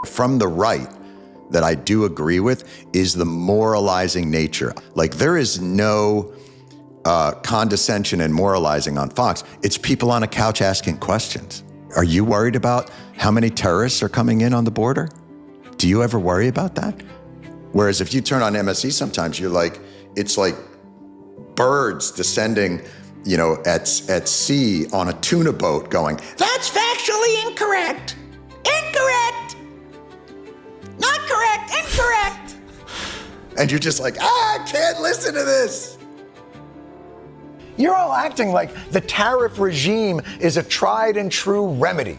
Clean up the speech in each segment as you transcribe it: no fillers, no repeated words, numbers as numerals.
from the right that I do agree with is the moralizing nature. Like, there is no condescension and moralizing on Fox. It's people on a couch asking questions. Are you worried about how many terrorists are coming in on the border? Do you ever worry about that? Whereas if you turn on MSE sometimes, you're like, it's like birds descending, you know, at sea on a tuna boat going, that's factually incorrect. Incorrect. Not correct. Incorrect. And you're just like, I can't listen to this. You're all acting like the tariff regime is a tried and true remedy.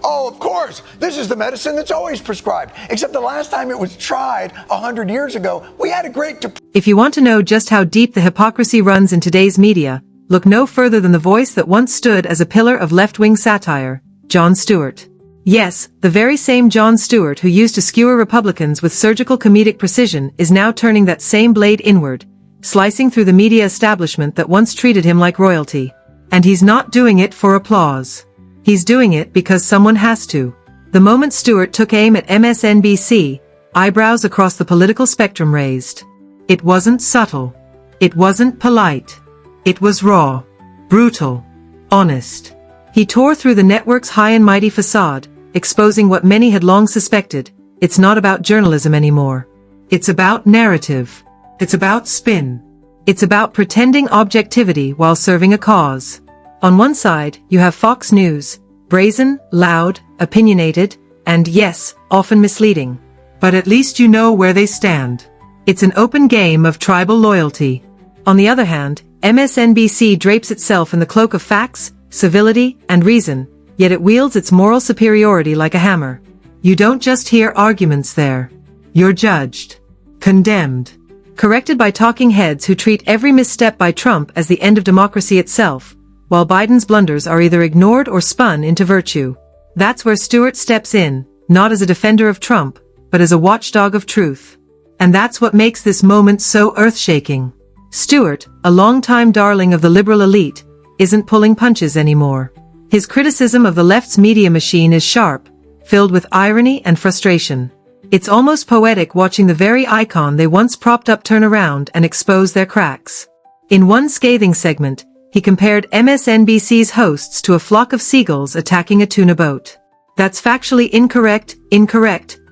Oh, of course, this is the medicine that's always prescribed. Except the last time it was tried 100 years ago, we had a great... If you want to know just how deep the hypocrisy runs in today's media, look no further than the voice that once stood as a pillar of left-wing satire, Jon Stewart. Yes, the very same Jon Stewart who used to skewer Republicans with surgical comedic precision is now turning that same blade inward, slicing through the media establishment that once treated him like royalty. And he's not doing it for applause. He's doing it because someone has to. The moment Stewart took aim at MSNBC, eyebrows across the political spectrum raised. It wasn't subtle. It wasn't polite. It was raw, brutal, honest. He tore through the network's high and mighty facade, exposing what many had long suspected. It's not about journalism anymore. It's about narrative. It's about spin. It's about pretending objectivity while serving a cause. On one side, you have Fox News, brazen, loud, opinionated, and yes, often misleading. But at least you know where they stand. It's an open game of tribal loyalty. On the other hand, MSNBC drapes itself in the cloak of facts, civility, and reason, yet it wields its moral superiority like a hammer. You don't just hear arguments there. You're judged, condemned, corrected by talking heads who treat every misstep by Trump as the end of democracy itself, while Biden's blunders are either ignored or spun into virtue. That's where Stewart steps in, not as a defender of Trump, but as a watchdog of truth. And that's what makes this moment so earth-shaking. Stewart, a longtime darling of the liberal elite, isn't pulling punches anymore. His criticism of the left's media machine is sharp, filled with irony and frustration. It's almost poetic watching the very icon they once propped up turn around and expose their cracks. In one scathing segment, he compared MSNBC's hosts to a flock of seagulls attacking a tuna boat. That's factually incorrect,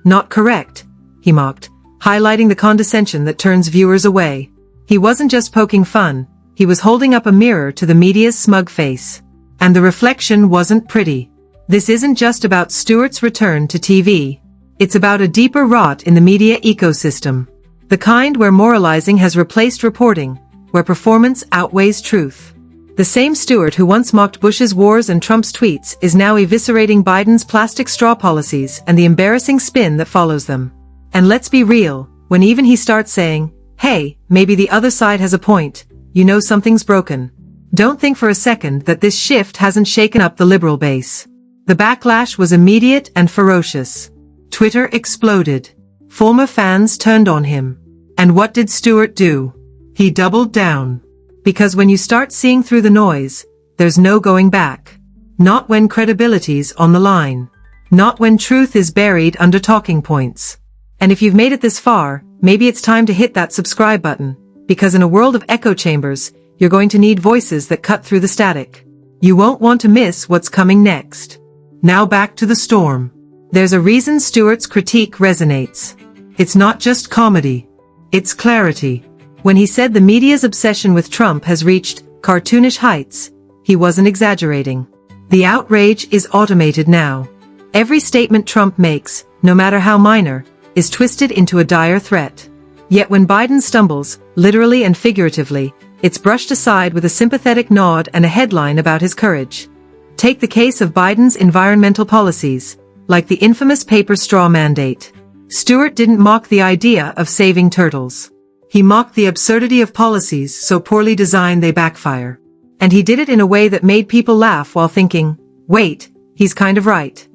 not correct, he mocked, highlighting the condescension that turns viewers away. He wasn't just poking fun, he was holding up a mirror to the media's smug face. And the reflection wasn't pretty. This isn't just about Stewart's return to TV. It's about a deeper rot in the media ecosystem. The kind where moralizing has replaced reporting, where performance outweighs truth. The same Stewart who once mocked Bush's wars and Trump's tweets is now eviscerating Biden's plastic straw policies and the embarrassing spin that follows them. And let's be real, when even he starts saying, hey, maybe the other side has a point, you know something's broken. Don't think for a second that this shift hasn't shaken up the liberal base. The backlash was immediate and ferocious. Twitter exploded. Former fans turned on him. And what did Stewart do? He doubled down. Because when you start seeing through the noise, there's no going back. Not when credibility's on the line. Not when truth is buried under talking points. And if you've made it this far, maybe it's time to hit that subscribe button, because in a world of echo chambers, you're going to need voices that cut through the static. You won't want to miss what's coming next. Now back to the storm. There's a reason Stewart's critique resonates. It's not just comedy. It's clarity. When he said the media's obsession with Trump has reached cartoonish heights, he wasn't exaggerating. The outrage is automated now. Every statement Trump makes, no matter how minor, is twisted into a dire threat. Yet when Biden stumbles, literally and figuratively, it's brushed aside with a sympathetic nod and a headline about his courage. Take the case of Biden's environmental policies, like the infamous paper straw mandate. Stewart didn't mock the idea of saving turtles. He mocked the absurdity of policies so poorly designed they backfire. And he did it in a way that made people laugh while thinking, wait, he's kind of right.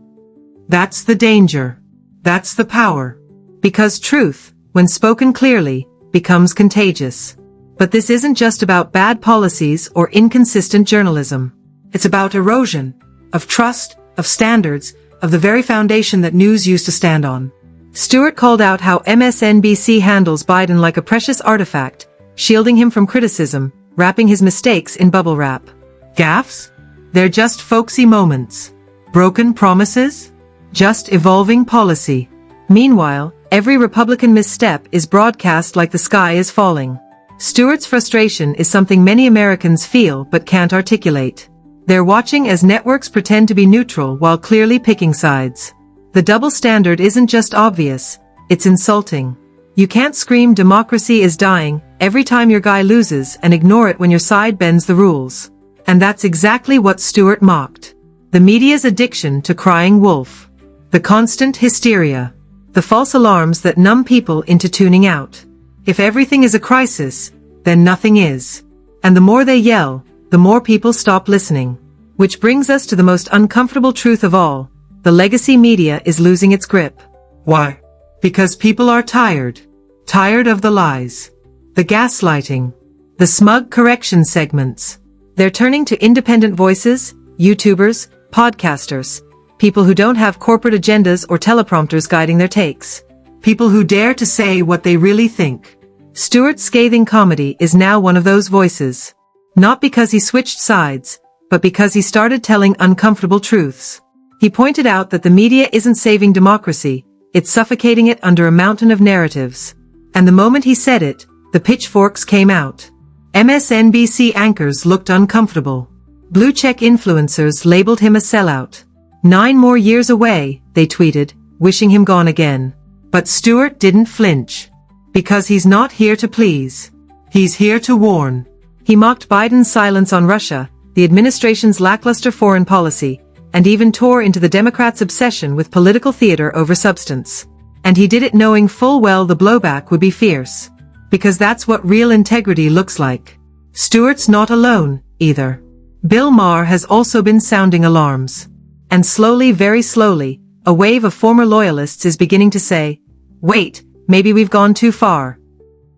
That's the danger. That's the power. Because truth, when spoken clearly, becomes contagious. But this isn't just about bad policies or inconsistent journalism. It's about erosion of trust, of standards, of the very foundation that news used to stand on. Stewart called out how MSNBC handles Biden like a precious artifact, shielding him from criticism, wrapping his mistakes in bubble wrap. Gaffes? They're just folksy moments. Broken promises? Just evolving policy. Meanwhile, every Republican misstep is broadcast like the sky is falling. Stewart's frustration is something many Americans feel but can't articulate. They're watching as networks pretend to be neutral while clearly picking sides. The double standard isn't just obvious, it's insulting. You can't scream democracy is dying every time your guy loses and ignore it when your side bends the rules. And that's exactly what Stewart mocked. The media's addiction to crying wolf. The constant hysteria. The false alarms that numb people into tuning out. If everything is a crisis, then nothing is. And the more they yell, the more people stop listening. Which brings us to the most uncomfortable truth of all. The legacy media is losing its grip. Why? Because people are tired. Tired of the lies. The gaslighting. The smug correction segments. They're turning to independent voices, YouTubers, podcasters, people who don't have corporate agendas or teleprompters guiding their takes. People who dare to say what they really think. Stewart's scathing comedy is now one of those voices. Not because he switched sides, but because he started telling uncomfortable truths. He pointed out that the media isn't saving democracy, it's suffocating it under a mountain of narratives. And the moment he said it, the pitchforks came out. MSNBC anchors looked uncomfortable. Blue-check influencers labeled him a sellout. 9 more years away, they tweeted, wishing him gone again. But Stewart didn't flinch. Because he's not here to please. He's here to warn. He mocked Biden's silence on Russia, the administration's lackluster foreign policy, and even tore into the Democrats' obsession with political theater over substance. And he did it knowing full well the blowback would be fierce. Because that's what real integrity looks like. Stewart's not alone, either. Bill Maher has also been sounding alarms. And slowly, very slowly, a wave of former loyalists is beginning to say, wait, maybe we've gone too far.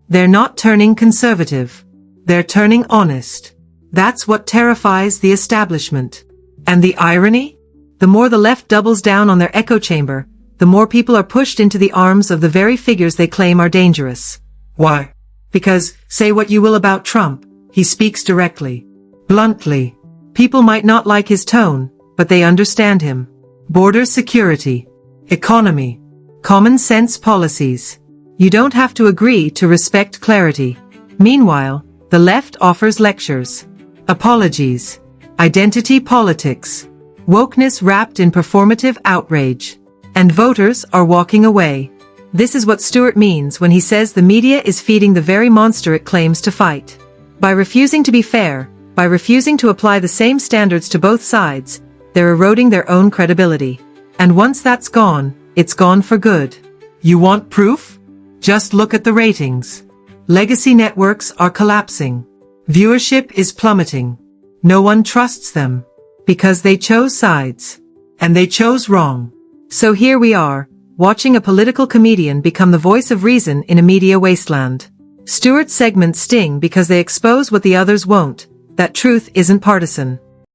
They're not turning conservative. They're turning honest. That's what terrifies the establishment. And the irony? The more the left doubles down on their echo chamber, the more people are pushed into the arms of the very figures they claim are dangerous. Why? Because, say what you will about Trump, he speaks directly. Bluntly. People might not like his tone, but they understand him. Border security. Economy. Common sense policies. You don't have to agree to respect clarity. Meanwhile, the left offers lectures. Apologies. Identity politics. Wokeness wrapped in performative outrage. And voters are walking away. This is what Stewart means when he says the media is feeding the very monster it claims to fight. By refusing to be fair, by refusing to apply the same standards to both sides, they're eroding their own credibility. And once that's gone, it's gone for good. You want proof? Just look at the ratings. Legacy networks are collapsing. Viewership is plummeting. No one trusts them. Because they chose sides. And they chose wrong. So here we are, watching a political comedian become the voice of reason in a media wasteland. Stewart's segments sting because they expose what the others won't. That truth isn't partisan.